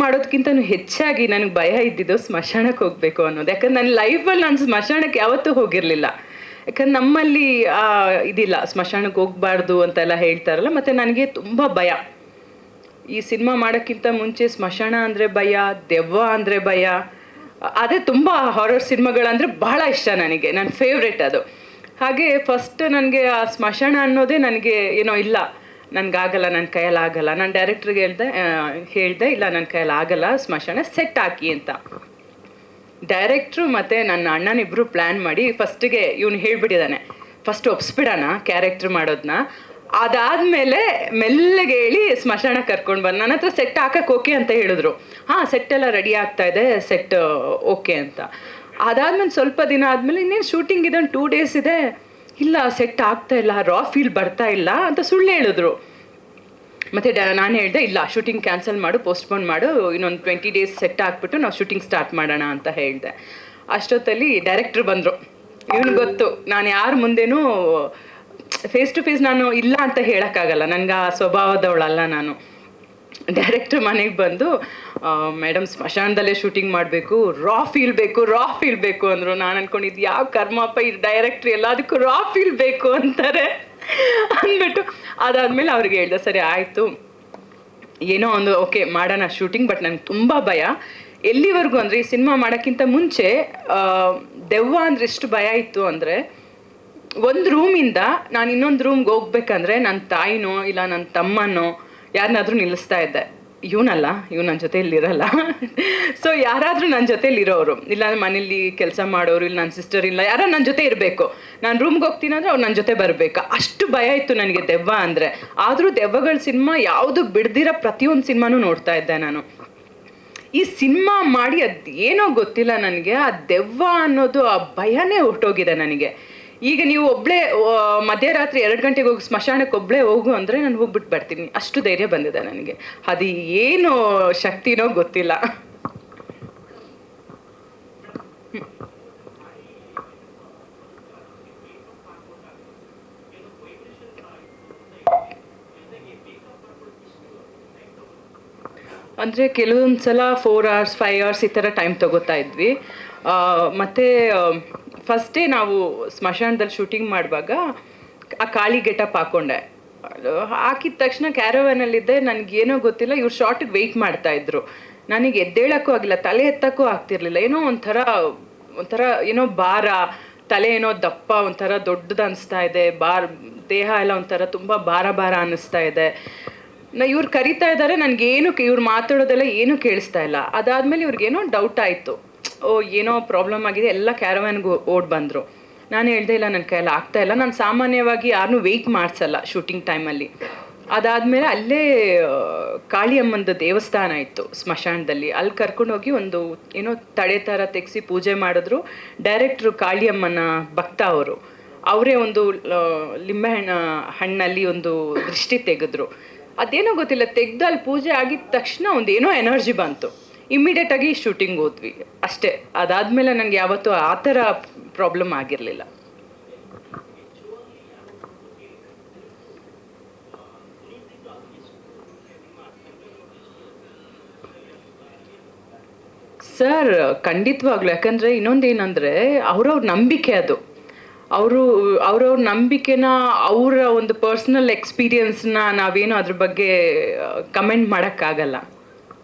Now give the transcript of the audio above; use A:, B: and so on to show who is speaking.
A: ಮಾಡೋದಕ್ಕಿಂತನೂ ಹೆಚ್ಚಾಗಿ ನನಗೆ ಭಯ ಇದ್ದಿದ್ದು ಸ್ಮಶಾನಕ್ಕೆ ಹೋಗಬೇಕು ಅನ್ನೋದು. ಯಾಕಂದ್ರೆ ನನ್ನ ಲೈಫಲ್ಲಿ ನಾನು ಸ್ಮಶಾನಕ್ಕೆ ಯಾವತ್ತೂ ಹೋಗಿರಲಿಲ್ಲ. ಯಾಕಂದ್ರೆ ನಮ್ಮಲ್ಲಿ ಇದಿಲ್ಲ, ಸ್ಮಶಾನಕ್ಕೆ ಹೋಗಬಾರ್ದು ಅಂತೆಲ್ಲ ಹೇಳ್ತಾರಲ್ಲ. ಮತ್ತು ನನಗೆ ತುಂಬ ಭಯ. ಈ ಸಿನಿಮಾ ಮಾಡೋಕ್ಕಿಂತ ಮುಂಚೆ ಸ್ಮಶಾನ ಅಂದರೆ ಭಯ, ದೆವ್ವ ಅಂದರೆ ಭಯ. ಅದೇ ತುಂಬ ಹಾರರ್ ಸಿನಿಮಾಗಳಂದರೆ ಬಹಳ ಇಷ್ಟ ನನಗೆ, ನನ್ನ ಫೇವ್ರೆಟ್ ಅದು. ಹಾಗೆ ಫಸ್ಟ್ ನನಗೆ ಆ ಸ್ಮಶಾನ ಅನ್ನೋದೇ ನನಗೆ ಏನೋ ಇಲ್ಲ, ನನಗಾಗಲ್ಲ, ನನ್ನ ಕೈಯಲ್ಲಿ ಆಗಲ್ಲ. ನಾನು ಡೈರೆಕ್ಟ್ರಿಗೆ ಹೇಳಿದೆ ಇಲ್ಲ ನನ್ನ ಕೈಯಲ್ಲಿ ಆಗಲ್ಲ, ಸ್ಮಶಾನ ಸೆಟ್ ಹಾಕಿ ಅಂತ. ಡೈರೆಕ್ಟ್ರು ಮತ್ತು ನನ್ನ ಅಣ್ಣನಿಬ್ಬರು ಪ್ಲ್ಯಾನ್ ಮಾಡಿ ಫಸ್ಟಿಗೆ ಇವನು ಹೇಳಿಬಿಟ್ಟಿದ್ದಾನೆ, ಫಸ್ಟ್ ಒಪ್ಸ್ಬಿಡೋಣ ಕ್ಯಾರೆಕ್ಟ್ರ್ ಮಾಡೋದನ್ನ, ಅದಾದಮೇಲೆ ಮೆಲ್ಲಗೆ ಹೇಳಿ ಸ್ಮಶಾನ ಕರ್ಕೊಂಡು ಬಂದು ನನ್ನ ಹತ್ರ ಸೆಟ್ ಹಾಕಕ್ಕೆ ಓಕೆ ಅಂತ ಹೇಳಿದ್ರು. ಹಾಂ, ಸೆಟ್ಟೆಲ್ಲ ರೆಡಿ ಆಗ್ತಾಯಿದೆ, ಸೆಟ್ ಓಕೆ ಅಂತ. ಅದಾದ್ಮೇಲೆ ಸ್ವಲ್ಪ ದಿನ ಆದಮೇಲೆ ಇನ್ನೇನು ಶೂಟಿಂಗ್ ಇದೆ, 2 days ಇದೆ, ಇಲ್ಲ ಸೆಟ್ ಆಗ್ತಾ ಇಲ್ಲ, ರಾ ಫೀಲ್ ಬರ್ತಾ ಇಲ್ಲ ಅಂತ ಸುಳ್ಳು ಹೇಳಿದ್ರು. ಮತ್ತು ನಾನು ಹೇಳಿದೆ ಇಲ್ಲ, ಶೂಟಿಂಗ್ ಕ್ಯಾನ್ಸಲ್ ಮಾಡು, ಪೋಸ್ಟ್ಪೋನ್ ಮಾಡು, ಇನ್ನೊಂದು 20 days ಸೆಟ್ ಹಾಕ್ಬಿಟ್ಟು ನಾವು ಶೂಟಿಂಗ್ ಸ್ಟಾರ್ಟ್ ಮಾಡೋಣ ಅಂತ ಹೇಳಿದೆ. ಅಷ್ಟೊತ್ತಲ್ಲಿ ಡೈರೆಕ್ಟ್ರು ಬಂದರು. ಇವನು ಗೊತ್ತು ನಾನು ಯಾರ ಮುಂದೆನೂ ಫೇಸ್ ಟು ಫೇಸ್ ನಾನು ಇಲ್ಲ ಅಂತ ಹೇಳೋಕ್ಕಾಗಲ್ಲ, ನನಗೆ ಆ ಸ್ವಭಾವದವಳಲ್ಲ ನಾನು. ಡೈರೆಕ್ಟ್ರ್ ಮನೆಗೆ ಬಂದು ಮೇಡಮ್ ಸ್ಮಶಾನದಲ್ಲೇ ಶೂಟಿಂಗ್ ಮಾಡಬೇಕು, ರಾ ಫೀಲ್ ಬೇಕು ಅಂದರು. ನಾನು ಅಂದ್ಕೊಂಡಿದ್ದು ಯಾವ ಕರ್ಮಪ್ಪ ಈ ಡೈರೆಕ್ಟ್ರ್ ಎಲ್ಲದಕ್ಕೂ ರಾ ಫೀಲ್ ಬೇಕು ಅಂತಾರೆ ಅಂದ್ಬಿಟ್ಟು ಅದಾದಮೇಲೆ ಅವ್ರಿಗೆ ಹೇಳ್ದೆ, ಸರಿ ಆಯಿತು ಏನೋ ಒಂದು ಓಕೆ ಮಾಡೋಣ ಶೂಟಿಂಗ್. ಬಟ್ ನನಗೆ ತುಂಬ ಭಯ. ಎಲ್ಲಿವರೆಗೂ ಅಂದರೆ ಈ ಸಿನಿಮಾ ಮಾಡೋಕ್ಕಿಂತ ಮುಂಚೆ ದೆವ್ವ ಅಂದರೆ ಎಷ್ಟು ಭಯ ಇತ್ತು ಅಂದರೆ, ಒಂದು ರೂಮಿಂದ ನಾನು ಇನ್ನೊಂದು ರೂಮ್ಗೆ ಹೋಗ್ಬೇಕಂದ್ರೆ ನನ್ನ ತಾಯಿನೋ ಇಲ್ಲ ನನ್ನ ತಮ್ಮನೋ ಯಾರನ್ನಾದ್ರೂ ನಿಲ್ಲಿಸ್ತಾ ಇದ್ದೆ. ಇವನಲ್ಲ, ಇವ್ನು ನನ್ನ ಜೊತೆಯಲ್ಲಿ ಇರಲ್ಲ. ಸೊ ಯಾರಾದರೂ ನನ್ನ ಜೊತೇಲಿ ಇರೋರು, ಇಲ್ಲ ಮನೇಲಿ ಕೆಲಸ ಮಾಡೋರು, ಇಲ್ಲ ನನ್ನ ಸಿಸ್ಟರ್, ಇಲ್ಲ ಯಾರೋ ನನ್ನ ಜೊತೆ ಇರಬೇಕು. ನಾನು ರೂಮ್ಗೆ ಹೋಗ್ತೀನಿ ಅಂದರೆ ಅವ್ರು ನನ್ನ ಜೊತೆ ಬರಬೇಕು. ಅಷ್ಟು ಭಯ ಇತ್ತು ನನಗೆ ದೆವ್ವ ಅಂದರೆ. ಆದರೂ ದೆವ್ವಗಳ ಸಿನಿಮಾ ಯಾವುದು ಬಿಡ್ದಿರೋ ಪ್ರತಿಯೊಂದು ಸಿನಿಮಾನೂ ನೋಡ್ತಾ ಇದ್ದೆ ನಾನು. ಈ ಸಿನಿಮಾ ಮಾಡಿ ಅದೇನೋ ಗೊತ್ತಿಲ್ಲ ನನಗೆ, ಆ ದೆವ್ವ ಅನ್ನೋದು ಆ ಭಯನೇ ಹೊರಟೋಗಿದೆ ನನಗೆ. ಈಗ ನೀವು ಒಬ್ಬಳೇ ಮಧ್ಯರಾತ್ರಿ 2 ಗಂಟೆಗೆ ಹೋಗಿ ಸ್ಮಶಾನಕ್ಕೆ ಒಬ್ಬಳೇ ಹೋಗು ಅಂದರೆ ನಾನು ಹೋಗ್ಬಿಟ್ಟು ಬರ್ತೀನಿ, ಅಷ್ಟು ಧೈರ್ಯ ಬಂದಿದೆ ನನಗೆ. ಅದು ಏನು ಶಕ್ತಿನೋ ಗೊತ್ತಿಲ್ಲ. ಅಂದರೆ ಕೆಲವೊಂದು ಸಲ 4 hours 5 hours ಈ ಥರ ಟೈಮ್ ತೊಗೋತಾ ಇದ್ವಿ. ಮತ್ತು ಫಸ್ಟೇ ನಾವು ಸ್ಮಶಾನದಲ್ಲಿ ಶೂಟಿಂಗ್ ಮಾಡುವಾಗ ಆ ಕಾಳಿ ಗೆಟಪ್ ಹಾಕ್ಕೊಂಡೆ. ಹಾಕಿದ ತಕ್ಷಣ ಕ್ಯಾರವ್ಯಾನಲ್ಲಿದ್ದೆ, ನನಗೇನೋ ಗೊತ್ತಿಲ್ಲ, ಇವ್ರು ಶಾರ್ಟಿಗೆ ವೆಯ್ಟ್ ಮಾಡ್ತಾಯಿದ್ರು. ನನಗೆ ಎದ್ದೇಳೋಕ್ಕೂ ಆಗಿಲ್ಲ, ತಲೆ ಎತ್ತಕ್ಕೂ ಆಗ್ತಿರ್ಲಿಲ್ಲ. ಏನೋ ಒಂಥರ ಏನೋ ಭಾರ, ತಲೆ ಏನೋ ದಪ್ಪ, ಒಂಥರ ದೊಡ್ಡದು ಅನಿಸ್ತಾ ಇದೆ, ದೇಹ ಎಲ್ಲ ಒಂಥರ ತುಂಬ ಭಾರ ಅನ್ನಿಸ್ತಾ ಇದೆ. ಇವ್ರು ಕರಿತಾ ಇದ್ದಾರೆ, ನನಗೇನು ಇವ್ರು ಮಾತಾಡೋದೆಲ್ಲ ಏನೂ ಕೇಳಿಸ್ತಾ ಇಲ್ಲ. ಅದಾದಮೇಲೆ ಇವ್ರಿಗೇನೋ ಡೌಟ್ ಆಯಿತು, ಏನೋ ಪ್ರಾಬ್ಲಮ್ ಆಗಿದೆ, ಎಲ್ಲ ಕ್ಯಾರವ್ಯಾನ್ಗೆ ಓಡ್ ಬಂದರು. ನಾನು ಹೇಳ್ದೆ ಇಲ್ಲ ನನ್ನ ಕೈಯಲ್ಲಿ ಆಗ್ತಾಯಿಲ್ಲ. ನಾನು ಸಾಮಾನ್ಯವಾಗಿ ಯಾರನ್ನೂ ವೆಯ್ಟ್ ಮಾಡಿಸಲ್ಲ ಶೂಟಿಂಗ್ ಟೈಮಲ್ಲಿ. ಅದಾದಮೇಲೆ ಅಲ್ಲೇ ಕಾಳಿಯಮ್ಮಂದು ದೇವಸ್ಥಾನ ಇತ್ತು ಸ್ಮಶಾನದಲ್ಲಿ, ಅಲ್ಲಿ ಕರ್ಕೊಂಡೋಗಿ ಒಂದು ಏನೋ ತಡೆ ಥರ ತೆಗೆಸಿ ಪೂಜೆ ಮಾಡಿದ್ರು. ಡೈರೆಕ್ಟ್ರು ಕಾಳಿಯಮ್ಮನ ಭಕ್ತ ಅವರು, ಅವರೇ ಒಂದು ಹಣ್ಣಲ್ಲಿ ಒಂದು ದೃಷ್ಟಿ ತೆಗೆದ್ರು. ಅದೇನೋ ಗೊತ್ತಿಲ್ಲ, ತೆಗ್ದು ಅಲ್ಲಿ ಪೂಜೆ ಆಗಿದ ತಕ್ಷಣ ಒಂದೇನೋ ಎನರ್ಜಿ ಬಂತು. ಇಮ್ಮಿಡಿಯೇಟಾಗಿ ಶೂಟಿಂಗ್ ಹೋದ್ವಿ ಅಷ್ಟೇ. ಅದಾದಮೇಲೆ ನನಗೆ ಯಾವತ್ತೂ ಆ ಥರ ಪ್ರಾಬ್ಲಮ್ ಆಗಿರಲಿಲ್ಲ. ಸರ್ ಖಂಡಿತವಾಗ್ಲೂ. ಯಾಕಂದರೆ ಇನ್ನೊಂದೇನೆಂದರೆ ಅವ್ರವ್ರ ನಂಬಿಕೆ ಅದು. ಅವ್ರವ್ರ ನಂಬಿಕೆನ, ಅವರ ಒಂದು ಪರ್ಸ್ನಲ್ ಎಕ್ಸ್ಪೀರಿಯನ್ಸ್ನ ನಾವೇನು ಅದ್ರ ಬಗ್ಗೆ ಕಮೆಂಟ್ ಮಾಡೋಕ್ಕಾಗಲ್ಲ.